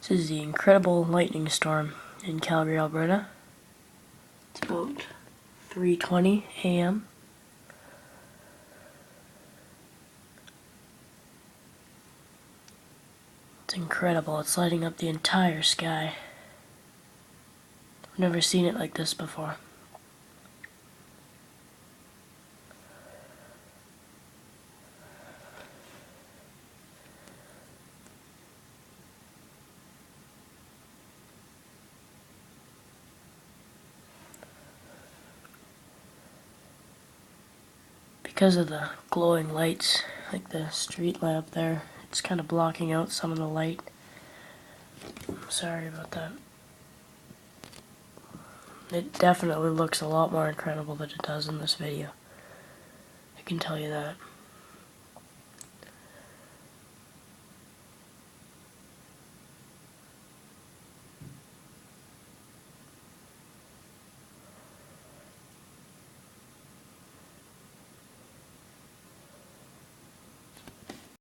This is the incredible lightning storm in Calgary, Alberta. It's about 3:20 a.m. It's incredible. It's lighting up the entire sky. I've never seen it like this before. Because of the glowing lights, like the street light up there, it's kind of blocking out some of the light. I'm sorry about that. It definitely looks a lot more incredible than it does in this video. I can tell you that.